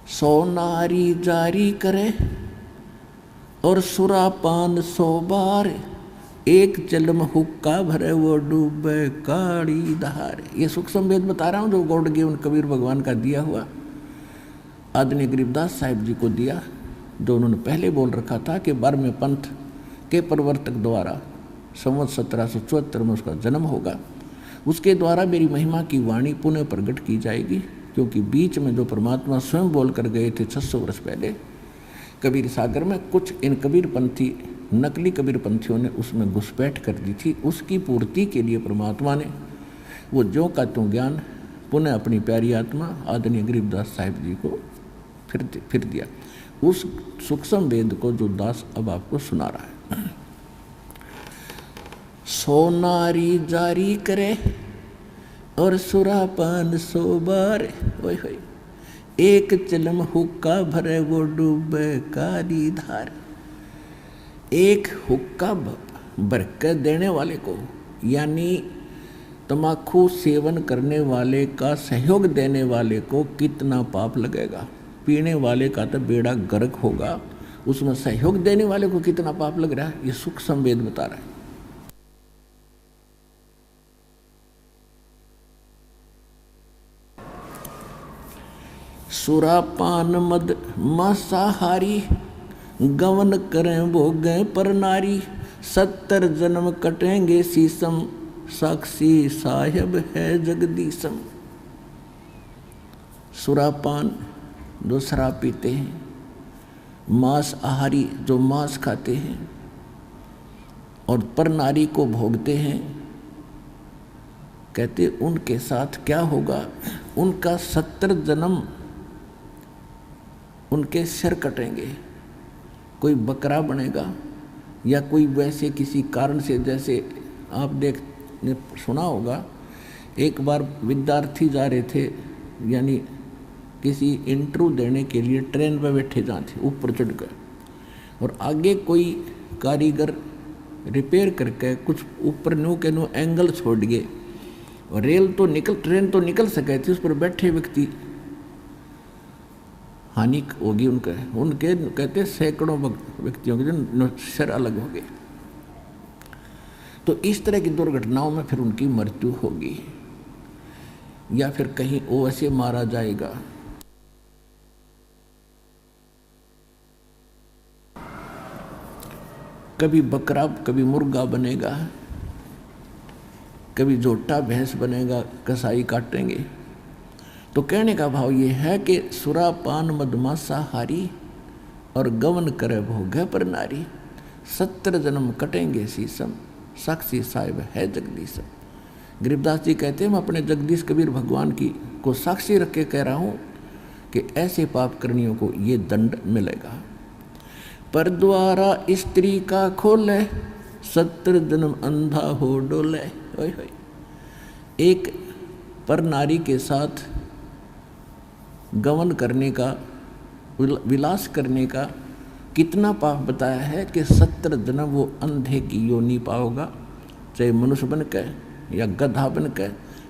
सो नारी जारी करे और सुरापान 100 बार, एक जन्म हुक्का भरे वो डूबे काली धार। ये सूक्ष्म वेद बता रहा हूँ जो गौड़ जीवन कबीर भगवान का दिया हुआ आदरणीय गरीबदास साहिब जी को दिया, जो उन्होंने पहले बोल रखा था कि 12वें पंथ के प्रवर्तक द्वारा संवत 1774 में उसका जन्म होगा। उसके द्वारा मेरी महिमा की वाणी पुनः प्रकट की जाएगी, क्योंकि बीच में जो परमात्मा स्वयं बोल कर गए थे 600 वर्ष पहले कबीर सागर में, कुछ इन कबीर पंथी नकली कबीर पंथियों ने उसमें घुसपैठ कर दी थी। उसकी पूर्ति के लिए परमात्मा ने वो ज्यों का त्यों ज्ञान पुनः अपनी प्यारी आत्मा आदरणीय गरीबदास साहिब जी को फिर दिया। उस सूक्ष्म वेद को जो दास अब आपको सुना रहा है। सो नारी जारी करे और सुरापान 100 बार, ओए होए, एक चिलम हुक्का भरे वो डूबे काली धार। एक हुक्का भर के देने वाले को, यानी तम्बाकू सेवन करने वाले का सहयोग देने वाले को कितना पाप लगेगा। पीने वाले का तो बेड़ा गर्क होगा, उसमें सहयोग देने वाले को कितना पाप लग रहा है, ये सूक्ष्म वेद बता रहा है। सुरापान मद मांसाहारी, गवन करें भोगें पर नारी। 70 जन्म कटेंगे शीशम, साक्षी साहिब है जगदीशम। सुरापान जो शराब पीते हैं, मांस आहारी जो मांस खाते हैं, और पर नारी को भोगते हैं, कहते उनके साथ क्या होगा, उनका 70 जन्म उनके सिर कटेंगे। कोई बकरा बनेगा या कोई वैसे किसी कारण से, जैसे आप ने सुना होगा, एक बार विद्यार्थी जा रहे थे, यानी किसी इंटरव्यू देने के लिए ट्रेन पर बैठे जहाँ थे ऊपर चढ़ कर, और आगे कोई कारीगर रिपेयर करके कुछ ऊपर न्यू के न्यू एंगल छोड़ गए, और ट्रेन तो निकल सके थी, उस पर बैठे व्यक्ति हानि होगी उनके कहते सैकड़ों व्यक्तियों के जो सिर अलग हो गए। तो इस तरह की दुर्घटनाओं में फिर उनकी मृत्यु होगी, या फिर कहीं वो ऐसे मारा जाएगा। कभी बकरा कभी मुर्गा बनेगा, कभी जोटा भैंस बनेगा, कसाई काटेंगे। तो कहने का भाव ये है कि सुरापान मदमांसाहारी और गवन करे भोगे पर नारी। 70 जन्म कटेंगे शीशम, साक्षी साहिब है जगदीशम। गरीबदास जी कहते हैं, मैं अपने जगदीश कबीर भगवान की को साक्षी रख के कह रहा हूँ कि ऐसे पाप करनियों को ये दंड मिलेगा। पर द्वारा स्त्री का खोले, 70 जन्म अंधा हो डोले। ओए होए, एक पर नारी के साथ गमन करने का, विलास करने का कितना पाप बताया है कि 70 जन्म वो अंधे की योनि पाओगा, चाहे मनुष्य बन के या गधा बन के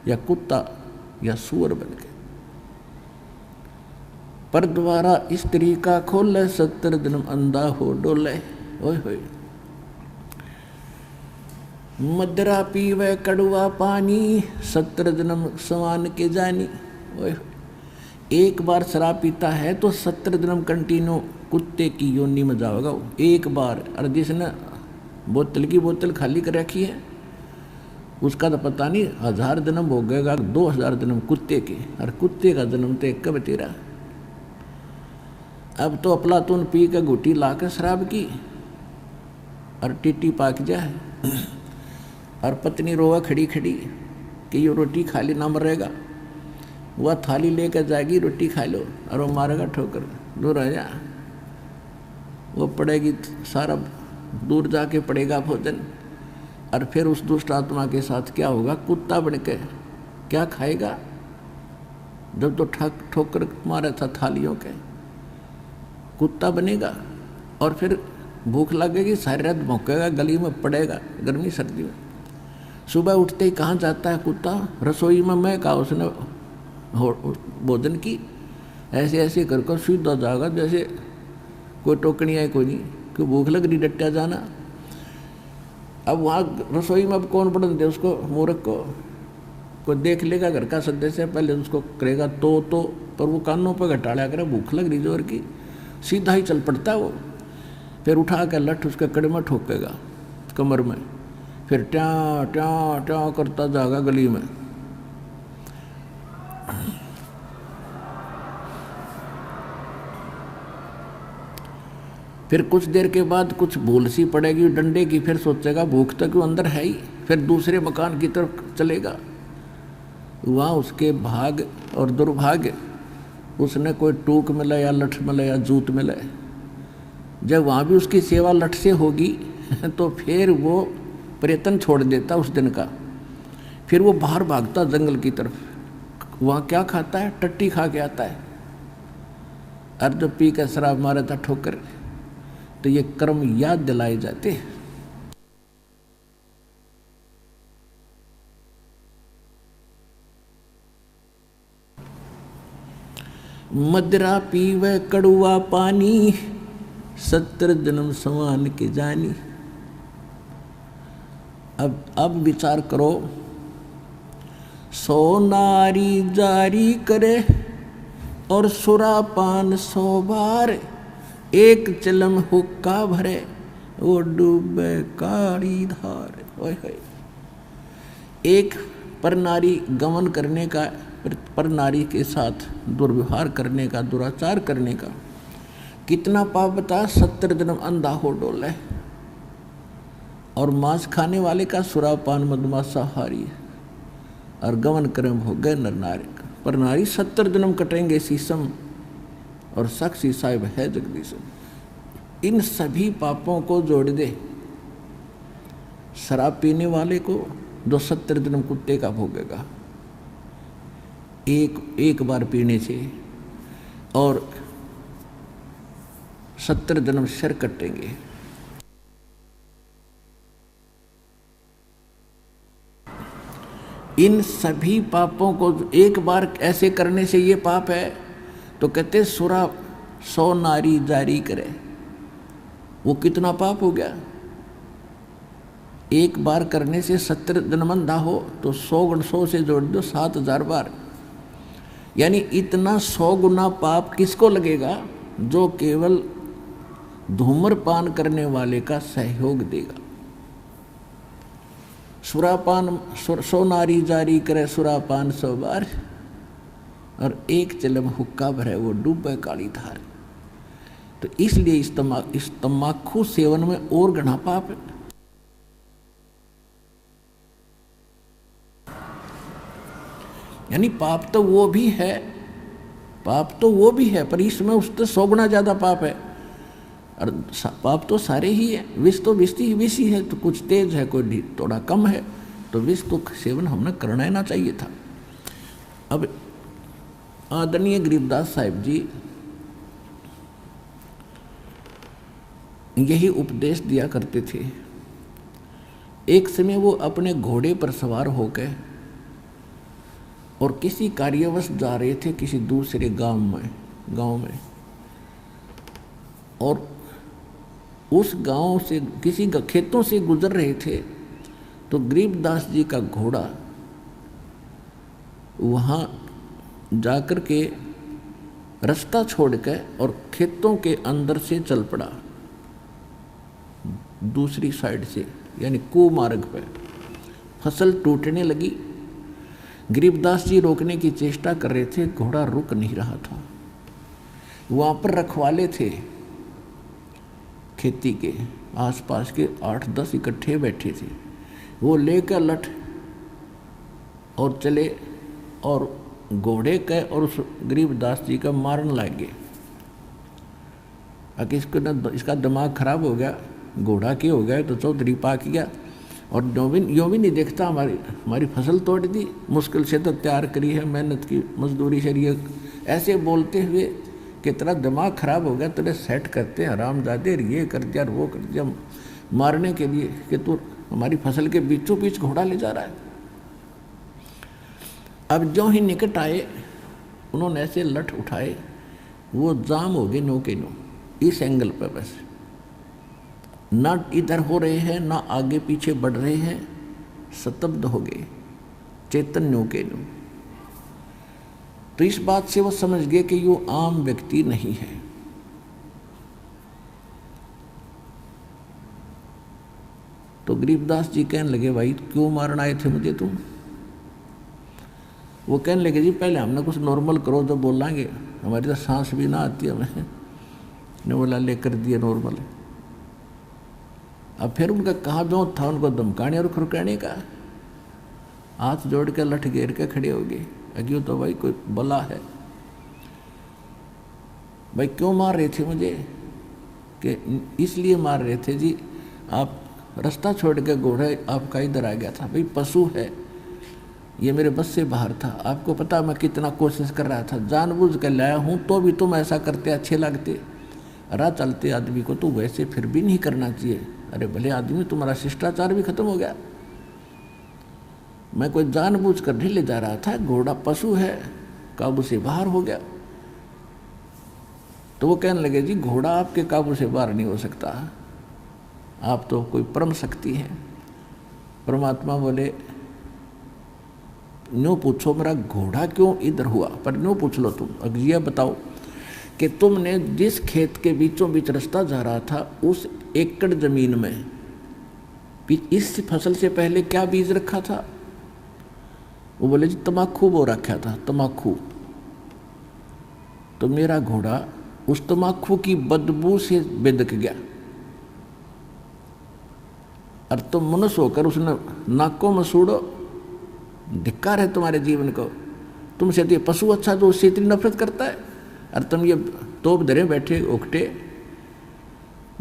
या कुत्ता या सूअर बन के। पर द्वारा स्त्री का खोले, 70 जन्म अंधा हो डोले। ओए होए, मदरा पीवे कड़वा पानी, 70 जन्म समान के जानी। ओए, एक बार शराब पीता है तो 70 जन्म कंटिन्यू कुत्ते की योनि में जाएगा वो, एक बार। और जिसने बोतल की बोतल खाली कर रखी है उसका तो पता नहीं 1000 जन्म भोगेगा, 2000 जन्म कुत्ते के, और कुत्ते का जन्म तो एक कब तेरा। अब तो अफलातून पी के घुटी ला के शराब की और टीटी पाक जाए, और पत्नी रोवा खड़ी खड़ी कि ये रोटी खा ली ना मरेगा। वह थाली लेकर जाएगी, रोटी खा लो, और वो मारेगा ठोकर, दूर रह जा। वो पड़ेगी सारा, दूर जाके पड़ेगा भोजन, और फिर उस दुष्ट आत्मा के साथ क्या होगा, कुत्ता बन के क्या खाएगा। जब तो ठोकर मारा था थालियों के, कुत्ता बनेगा, और फिर भूख लगेगी, सारी रात भौंकेगा, गली में पड़ेगा गर्मी सर्दी में। सुबह उठते ही कहाँ जाता है कुत्ता, रसोई में। मैं कहा उसने भोजन की, ऐसे ऐसे कर कर सीधा जाएगा जैसे कोई टोकनी है कोई नहीं, कि भूख लग रही डट्टा जाना। अब वहाँ रसोई में अब कौन पढ़न दे उसको, मूर्ख को। कोई देख लेगा घर का सदस्य पहले उसको करेगा तो पर वो कानों पर घटाड़ा करे, भूख लग रही जोर की, सीधा ही चल पड़ता वो। फिर उठा के लठ उसके कड़े में ठोकेगा कमर में, फिर ट्या ट्या ट्या करता जाएगा गली में। फिर कुछ देर के बाद कुछ भूल सी पड़ेगी डंडे की, फिर सोचेगा भूख तो क्यों अंदर है ही, फिर दूसरे मकान की तरफ चलेगा। वहाँ उसके भाग और दुर्भाग्य, उसने कोई टूक मिला या लठ मिला या जूत मिला। जब वहाँ भी उसकी सेवा लठ से होगी तो फिर वो प्रयत्न छोड़ देता उस दिन का। फिर वो बाहर भागता जंगल की तरफ। वहाँ क्या खाता है, टट्टी खा के आता है। अर्ध पी के शराब मारा था ठोकर। तो ये कर्म याद दिलाए जाते हैं। मदिरा पीवे कड़ुआ पानी, 70 जन्म समान के जानी। अब विचार करो, सो नारी जारी करे और सुरापान 100 बार, एक चिलम हुक्का भरे वो डूबे काली धार। ओए होए, एक पर नारी गमन करने का, पर नारी के साथ दुर्व्यवहार करने का, दुराचार करने का कितना पाप बता। 70 जन्म अंधा हो डोले। और मांस खाने वाले का सुरापान मधुमांसाहारी और गमन कर्म भोगे नर नारी का। पर नारी 70 जन्म कटेंगे शीशम और साक्षी साहिब है जगदीशम। इन सभी पापों को जोड़ दे। शराब पीने वाले को जो 70 जन्म कुत्ते का भोगेगा एक बार पीने से, और 70 जन्म सिर कटेंगे। इन सभी पापों को एक बार ऐसे करने से ये पाप है, तो कहते सुरा 100 नारी जारी करे। वो कितना पाप हो गया। एक बार करने से 70 जन्म अंधा हो तो 100 गुण 100 से जोड़ दो 7000 बार। यानी इतना 100 गुना पाप किसको लगेगा, जो केवल धूम्रपान करने वाले का सहयोग देगा। सुरापान 100 नारी जारी करे सुरापान 100 बार, और एक चिलम हुक्का भरे वो डूबे काली धार। तो इसलिए इस तम्बाकू सेवन में और घना पाप है। यानी पाप तो वो भी है, पाप तो वो भी है, पर इसमें उससे 100 गुना ज्यादा पाप है। और पाप तो सारे ही है। विष तो विष ही है, तो कुछ तेज है कोई थोड़ा कम है, तो विष तो सेवन हमने करना ही ना चाहिए था। अब आदरणीय गरीबदास साहिब जी यही उपदेश दिया करते थे। एक समय वो अपने घोड़े पर सवार होकर और किसी कार्यवश जा रहे थे किसी दूसरे गांव में, और उस गांव से किसी खेतों से गुजर रहे थे, तो गरीबदास जी का घोड़ा वहाँ जाकर के रास्ता छोड़कर और खेतों के अंदर से चल पड़ा दूसरी साइड से, यानी कुमार्ग पे। फसल टूटने लगी। गरीबदास जी रोकने की चेष्टा कर रहे थे, घोड़ा रुक नहीं रहा था। वहाँ पर रखवाले थे खेती के, आसपास के 8-10 इकट्ठे बैठे थे। वो लेकर लठ और चले और घोड़े के और उस गरीबदास जी का मारने लगे। अगर इसका दिमाग खराब हो गया, घोड़ा के हो गया तो चौधरी पाक गया, और यूँ भी नहीं देखता हमारी फसल तोड़ दी, मुश्किल से तो तैयार करी है, मेहनत की मजदूरी शरीय। ऐसे बोलते हुए कि तेरा दिमाग खराब हो गया, तेरे सेट करते हैं हरामजादे, ये कर दिया वो कर दिया, मारने के लिए कि तू हमारी फसल के बीचों बीच घोड़ा ले जा रहा है। अब जो ही निकट आए, उन्होंने ऐसे लठ उठाए वो जाम हो गए नो के नो, इस एंगल पर बस, ना इधर हो रहे हैं ना आगे पीछे बढ़ रहे हैं, स्तब्ध हो गए, चेतन नो के नो। तो इस बात से वो समझ गए कि यो आम व्यक्ति नहीं है। तो गरीबदास जी कहने लगे, भाई क्यों मारना आए थे मुझे तुम? वो कहने लगे, जी पहले हमने कुछ नॉर्मल करो तो बोलेंगे, हमारी तो सांस भी ना आती हमें। ने बोला लेकर दिए नॉर्मल। अब फिर उनका कहाँ ब्यों था उनको धमकाने और खुरकाने का, हाथ जोड़ के लठ घेर के खड़े हो गए। अगियो तो भाई कोई बला है, भाई क्यों मार रहे थे मुझे? कि इसलिए मार रहे थे जी, आप रास्ता छोड़ के घोड़ा आपका इधर आ गया था, भाई पशु है, ये मेरे बस से बाहर था। आपको पता मैं कितना कोशिश कर रहा था, जानबूझ कर लाया हूँ, तो भी तुम ऐसा करते अच्छे लगते। राह चलते आदमी को तो वैसे फिर भी नहीं करना चाहिए। अरे भले आदमी, तुम्हारा शिष्टाचार भी खत्म हो गया। मैं कोई जानबूझ कर नहीं ले जा रहा था, घोड़ा पशु है, काबू से बाहर हो गया। तो वो कहने लगे, जी घोड़ा आपके काबू से बाहर नहीं हो सकता, आप तो कोई परम शक्ति है। परमात्मा बोले, न्यों पूछो मेरा घोड़ा क्यों इधर हुआ, पर न्यों पूछ लो तुम। अब ये बताओ कि तुमने जिस खेत के बीचों बीच रास्ता जा रहा था, उस एकड़ जमीन में इस फसल से पहले क्या बीज रखा था? वो बोले, जी तम्बाकू बो रखा था, तम्बाकू। तो मेरा घोड़ा उस तम्बाकू की बदबू से बेदक गया, और तुम मनुष्य होकर उसने नाकों में सूड़ो। धिक्कार है तुम्हारे जीवन को। तुमसे तो ये पशु अच्छा जो उससे इतनी नफरत करता है, और तुम ये तोप धरे बैठे उकटे,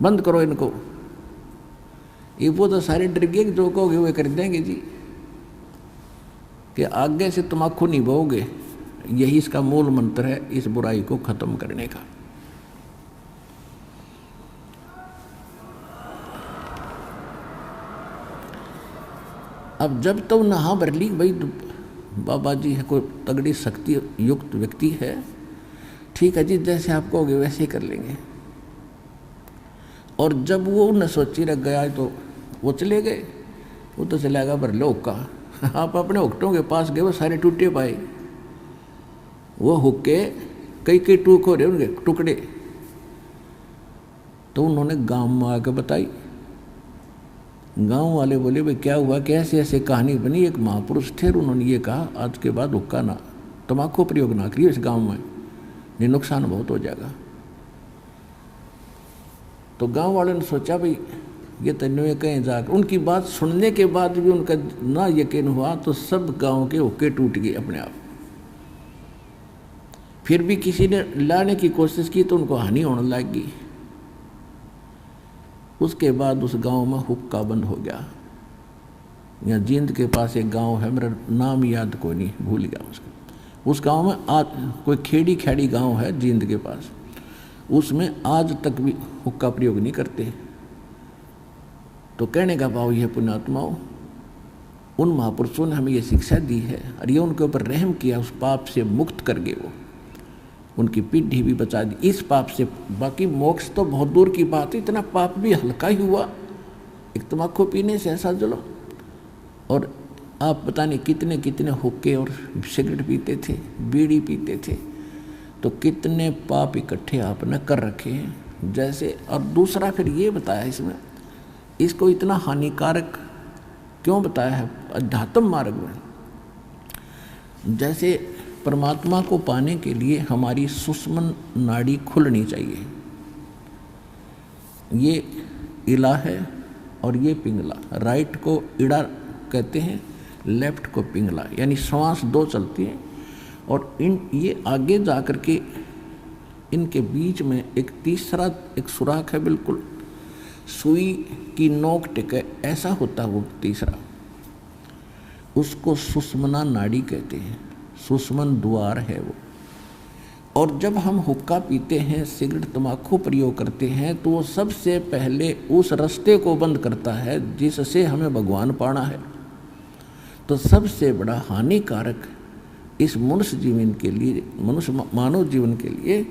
बंद करो इनको। ये वो तो सारे डर गए, जो कहोगे वो कर देंगे जी, कि आगे से तम्बाकू नहीं बोओगे। यही इसका मूल मंत्र है, इस बुराई को खत्म करने का। अब जब तो नहा भर ली, भाई बाबा जी है, कोई तगड़ी शक्ति युक्त व्यक्ति है, ठीक है जी, जैसे आप कहोगे वैसे ही कर लेंगे। और जब वो न सोची रख गया तो वो चले गए। वो तो चलेगा भर लो हुक्का। आप अपने हुक्टों के पास गए, वो सारे टूटे पाए, वो हुक्के कई कई टूक हो रहे उनके टुकड़े। तो उन्होंने गांव में आकर बताई। गांव वाले बोले, भाई क्या हुआ, कैसे ऐसे कहानी बनी। एक महापुरुष थे, उन्होंने ये कहा, आज के बाद हुक्का ना, तम्बाकू प्रयोग ना करिए इस गांव में, ये नुकसान बहुत हो जाएगा। तो गांव वालों ने सोचा, भाई ये तन्ने कहीं जाकर, उनकी बात सुनने के बाद भी उनका ना यकीन हुआ, तो सब गांव के हुक्के टूट गए अपने आप। फिर भी किसी ने लाने की कोशिश की तो उनको हानि होने लगी। उसके बाद उस गांव में हुक्का बंद हो गया। यहाँ जींद के पास एक गांव है, मेरा नाम याद कोई नहीं, भूल गया उसका। उस गांव में आज कोई खेड़ी खेड़ी गांव है जींद के पास, उसमें आज तक भी हुक्का प्रयोग नहीं करते। तो कहने का भाव यह, पुण्यात्माओं, उन महापुरुषों ने हमें यह शिक्षा दी है और ये उनके ऊपर रहम किया, उस पाप से मुक्त कर गए, वो उनकी पीढ़ी भी बचा दी इस पाप से। बाकी मोक्ष तो बहुत दूर की बात है, इतना पाप भी हल्का ही हुआ, एक तम्बाकू पीने से ऐसा जुल्म। और आप पता नहीं कितने कितने हुक्के और सिगरेट पीते थे, बीड़ी पीते थे, तो कितने पाप इकट्ठे आपने कर रखे हैं जैसे। और दूसरा फिर ये बताया इसमें, इसको इतना हानिकारक क्यों बताया है अध्यात्म मार्ग में। जैसे परमात्मा को पाने के लिए हमारी सुषुम्न नाड़ी खुलनी चाहिए। ये इला है और ये पिंगला, राइट को इड़ा कहते हैं, लेफ्ट को पिंगला, यानी श्वास दो चलती हैं। और ये आगे जा कर के इनके बीच में एक तीसरा एक सुराख है, बिल्कुल सुई की नोक टिके ऐसा होता है वो तीसरा, उसको सुषुम्ना नाड़ी कहते हैं, सुषुम्न द्वार है वो। और जब हम हुक्का पीते हैं, सिगरेट तम्बाकू प्रयोग करते हैं, तो वो सबसे पहले उस रास्ते को बंद करता है जिससे हमें भगवान पाना है। तो सबसे बड़ा हानिकारक इस मनुष्य जीवन के लिए, मनुष्य मानव जीवन के लिए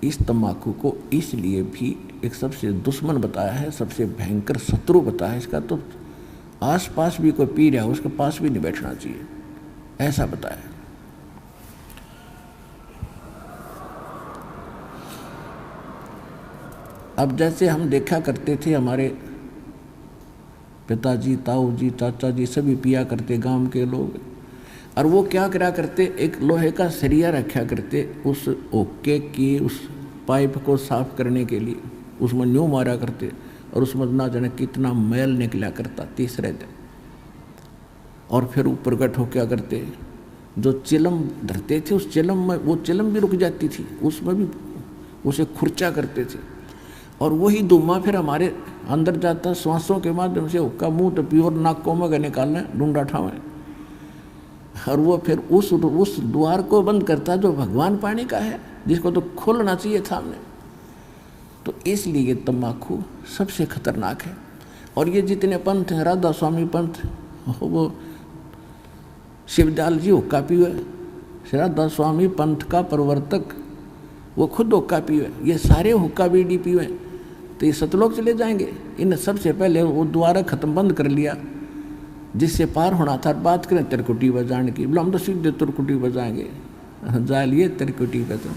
इस तम्बाकू को इसलिए भी एक सबसे दुश्मन बताया है, सबसे भयंकर शत्रु बताया है इसका, तो आसपास भी कोई पी रहा है उसके पास भी नहीं बैठना चाहिए, ऐसा बताया। अब जैसे हम देखा करते थे हमारे पिताजी, ताऊ जी, चाचा जी सभी पिया करते गांव के लोग, और वो क्या करा करते, एक लोहे का सरिया रखा करते उस ओके की उस पाइप को साफ करने के लिए, उसमें न्यू मारा करते और उसमें ना जाने कितना मैल निकला करता तीसरे दिन। और फिर ऊपर गठ क्या करते, जो चिलम धरते थे उस चिलम में, वो चिलम भी रुक जाती थी, उसमें भी उसे खुर्चा करते थे, और वही धुआं फिर हमारे अंदर जाता श्वासों के माध्यम से, हुक्का मुँह तो प्योर नाकों में निकालना ढूंढा ठावें, और वो फिर उस द्वार को बंद करता जो भगवान पानी का है, जिसको तो खोलना चाहिए सामने। तो इसलिए तम्बाकू सबसे खतरनाक है। और ये जितने पंथ हैं, राधा स्वामी पंथ, वो शिवदयाल जी हुक्का पीवे, राधा स्वामी पंथ का प्रवर्तक वो खुद हुक्का पीवे, ये सारे हुक्का बीड़ी पीवे, तो ये सतलोक चले जाएंगे। इन सबसे पहले वो द्वारा खत्म बंद कर लिया, जिससे पार होना था। बात करें तिरकुटी बजाने की, बोला हम तो सीधे तिरकुटी बजाएंगे, जा लिए तिरकुटी बजा।